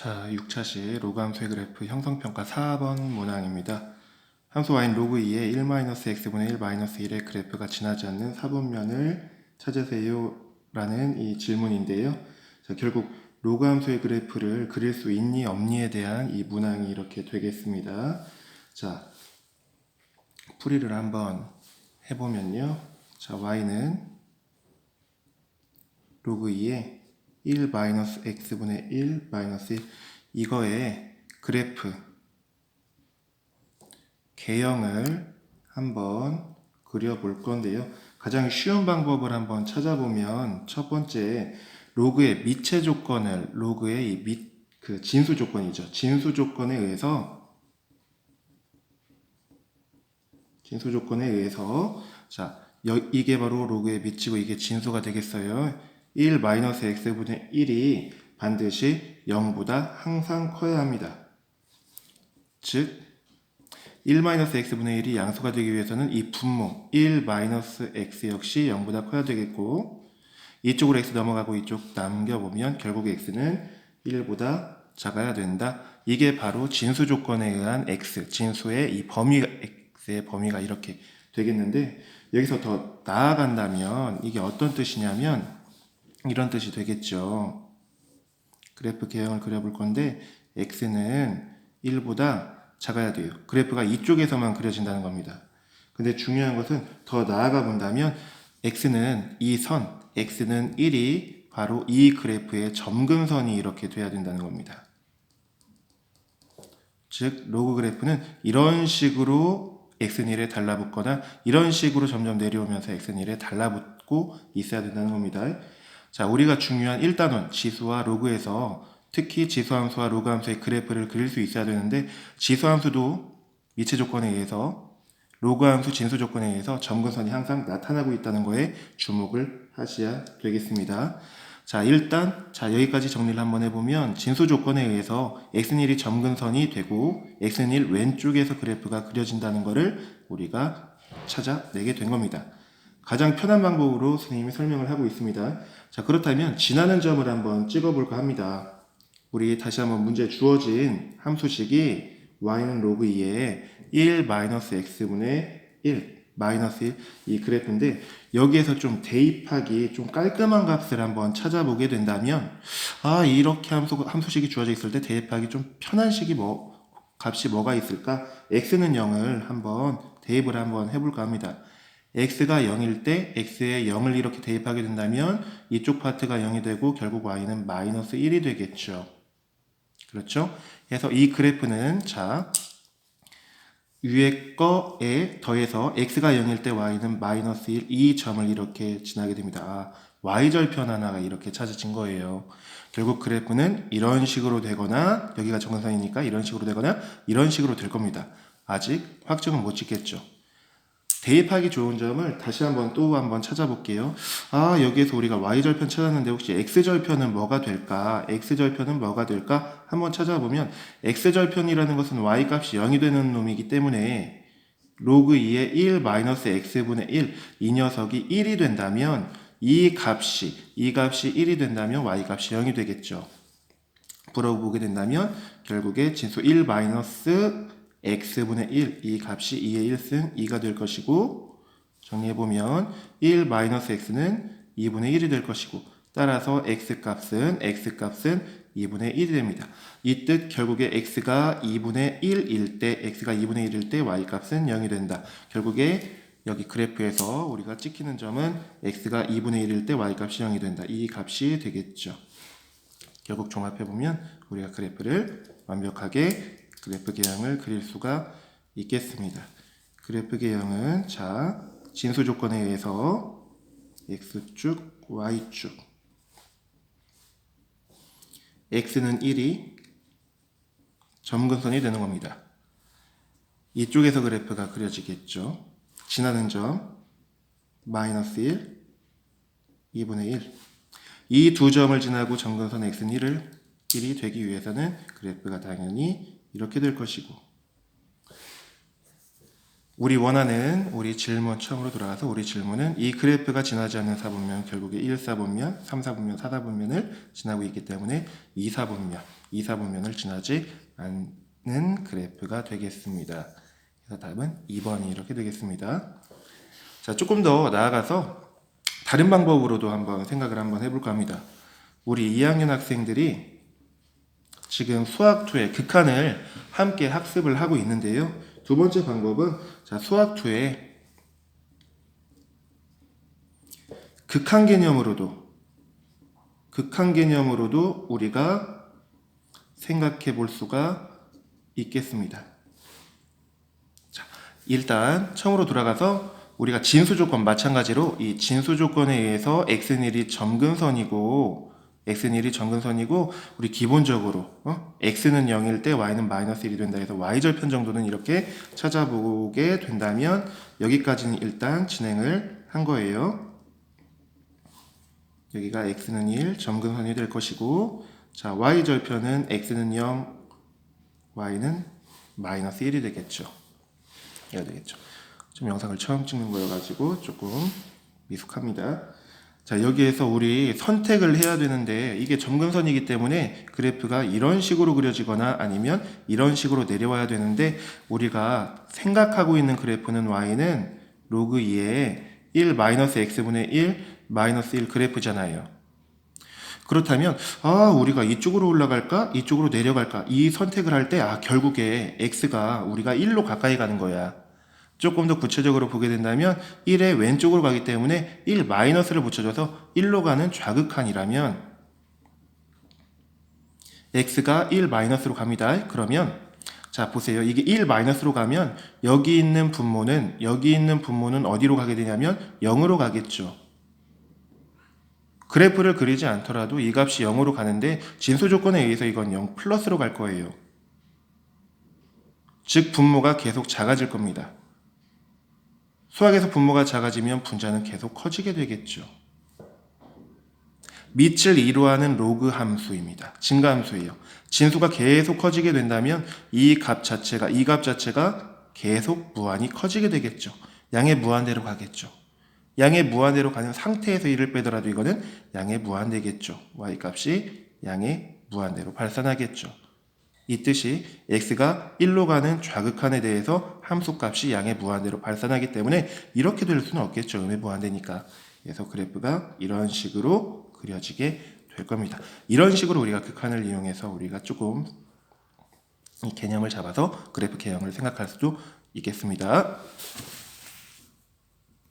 자, 6차시 로그 함수의 그래프 형성평가 4번 문항입니다. 함수 y는 로그 2의 1-x분의 1-1의 그래프가 지나지 않는 4분면을 찾으세요 라는 이 질문인데요. 자, 결국 로그 함수의 그래프를 그릴 수 있니 없니에 대한 이 문항이 이렇게 되겠습니다. 자, 풀이를 한번 해보면요. 자, y는 로그 2의 1-x분의 1-1 이거의 그래프 개형을 한번 그려볼 건데요. 가장 쉬운 방법을 한번 찾아보면 첫 번째 로그의 미체 조건을 로그의 이 진수 조건이죠. 진수 조건에 의해서 자, 이게 바로 로그의 미치고 이게 진수가 되겠어요. 1-x분의 1이 반드시 0보다 항상 커야 합니다. 즉 1-x분의 1이 양수가 되기 위해서는 이 분모 1-x 역시 0보다 커야 되겠고, 이쪽으로 x 넘어가고 이쪽 남겨보면 결국 x는 1보다 작아야 된다. 이게 바로 진수 조건에 의한 x, 진수의 이 범위가, x의 범위가 이렇게 되겠는데, 여기서 더 나아간다면 이게 어떤 뜻이냐면 이런 뜻이 되겠죠. 그래프 개형을 그려볼 건데 x는 1보다 작아야 돼요. 그래프가 이쪽에서만 그려진다는 겁니다. 근데 중요한 것은 더 나아가 본다면 x는 이 선, x는 1이 바로 이 그래프의 점근선이 이렇게 돼야 된다는 겁니다. 즉 로그 그래프는 이런 식으로 x는 1에 달라붙거나 이런 식으로 점점 내려오면서 x는 1에 달라붙고 있어야 된다는 겁니다. 자, 우리가 중요한 1단원 지수와 로그에서 특히 지수함수와 로그함수의 그래프를 그릴 수 있어야 되는데, 지수함수도 미체 조건에 의해서, 로그함수 진수 조건에 의해서 점근선이 항상 나타나고 있다는 거에 주목을 하셔야 되겠습니다. 자, 일단 여기까지 정리를 한번 해보면 진수 조건에 의해서 x는 1이 점근선이 되고 x는 1 왼쪽에서 그래프가 그려진다는 것을 우리가 찾아내게 된 겁니다. 가장 편한 방법으로 선생님이 설명을 하고 있습니다. 자, 그렇다면 지나는 점을 한번 찍어볼까 합니다. 우리 다시 한번 문제에 주어진 함수식이 y는 로그 2의 1-x분의 1 이 그래프인데, 여기에서 좀 대입하기 좀 깔끔한 값을 한번 찾아보게 된다면, 이렇게 함수식이 주어져 있을 때 대입하기 좀 편한 식이 값이 뭐가 있을까? x는 0을 한번 대입을 한번 해볼까 합니다. x가 0일 때 x에 0을 이렇게 대입하게 된다면 이쪽 파트가 0이 되고 결국 y는 마이너스 1이 되겠죠. 그렇죠? 그래서 이 그래프는 자, 위에 거에 더해서 x가 0일 때 y는 마이너스 1, 이 점을 이렇게 지나게 됩니다. y절편 하나가 이렇게 찾아진 거예요. 결국 그래프는 이런 식으로 되거나, 여기가 정근선이니까 이런 식으로 되거나 이런 식으로 될 겁니다. 아직 확정은 못 짓겠죠. 대입하기 좋은 점을 다시 한번 찾아볼게요. 여기에서 우리가 y절편 찾았는데 혹시 x절편은 뭐가 될까? x절편은 뭐가 될까? 한번 찾아보면 x절편이라는 것은 y값이 0이 되는 놈이기 때문에 로그 2의 1-x분의 1, 이 녀석이 1이 된다면 이 값이 1이 된다면 y값이 0이 되겠죠. 풀어보게 된다면 결국에 진수 1-x분의 1, 이 값이 2의 1승 2가 될 것이고, 정리해보면 1-x는 2분의 1이 될 것이고, 따라서 x값은 2분의 1이 됩니다. 이 뜻 결국에 x가 2분의 1일 때 y값은 0이 된다. 결국에 여기 그래프에서 우리가 찍히는 점은 x가 2분의 1일 때 y값이 0이 된다. 이 값이 되겠죠. 결국 종합해보면 우리가 그래프를 완벽하게 그래프 개형을 그릴 수가 있겠습니다. 그래프 개형은 자, 진수 조건에 의해서 x축, y축, x는 1이 점근선이 되는 겁니다. 이쪽에서 그래프가 그려지겠죠. 지나는 점 마이너스 1, 2분의 1. 이 두 점을 지나고 점근선 x는 1이 되기 위해서는 그래프가 당연히 이렇게 될 것이고, 우리 원하는 우리 질문 처음으로 돌아가서 우리 질문은 이 그래프가 지나지 않는 4분면 결국에 1, 4분면, 3, 4분면, 4, 4분면을 지나고 있기 때문에 2, 4분면, 2, 4분면을 지나지 않는 그래프가 되겠습니다. 그래서 답은 2번이 이렇게 되겠습니다. 자, 조금 더 나아가서 다른 방법으로도 한번 생각을 한번 해볼까 합니다. 우리 2학년 학생들이 지금 수학2의 극한을 함께 학습을 하고 있는데요. 두 번째 방법은 자, 수학2의 극한 개념으로도 우리가 생각해 볼 수가 있겠습니다. 자, 일단 처음으로 돌아가서 우리가 진수 조건 마찬가지로 이 진수 조건에 의해서 x는 1이 점근선이고 우리 기본적으로 x는 0일 때 y는 마이너스 1이 된다 해서 y절편 정도는 이렇게 찾아보게 된다면 여기까지는 일단 진행을 한 거예요. 여기가 x는 1 점근선이 될 것이고 자 y절편은 x는 0 y는 마이너스 1이 되겠죠. 이래야 되겠죠. 좀 영상을 처음 찍는 거여가지고 조금 미숙합니다. 자, 여기에서 우리 선택을 해야 되는데 이게 점근선이기 때문에 그래프가 이런 식으로 그려지거나 아니면 이런 식으로 내려와야 되는데 우리가 생각하고 있는 그래프는 y는 로그 2에 1 마이너스 x분의 1 마이너스 1 그래프잖아요. 그렇다면 우리가 이쪽으로 올라갈까? 이쪽으로 내려갈까? 이 선택을 할 때 결국에 x가 우리가 1로 가까이 가는 거야. 조금 더 구체적으로 보게 된다면 1의 왼쪽으로 가기 때문에 1 마이너스를 붙여줘서 1로 가는 좌극한이라면 x가 1 마이너스로 갑니다. 그러면 자 보세요. 이게 1 마이너스로 가면 여기 있는 분모는 어디로 가게 되냐면 0으로 가겠죠. 그래프를 그리지 않더라도 이 값이 0으로 가는데 진수 조건에 의해서 이건 0 플러스로 갈 거예요. 즉 분모가 계속 작아질 겁니다. 수학에서 분모가 작아지면 분자는 계속 커지게 되겠죠. 밑을 이루하는 로그 함수입니다. 증가함수예요. 진수가 계속 커지게 된다면 이 값 자체가 계속 무한히 커지게 되겠죠. 양의 무한대로 가겠죠. 양의 무한대로 가는 상태에서 1을 빼더라도 이거는 양의 무한대겠죠. y값이 양의 무한대로 발산하겠죠. 이 뜻이 x가 1로 가는 좌극한에 대해서 함수값이 양의 무한대로 발산하기 때문에 이렇게 될 수는 없겠죠. 음의 무한대니까. 그래서 그래프가 이런 식으로 그려지게 될 겁니다. 이런 식으로 우리가 극한을 이용해서 우리가 조금 이 개념을 잡아서 그래프 개념을 생각할 수도 있겠습니다.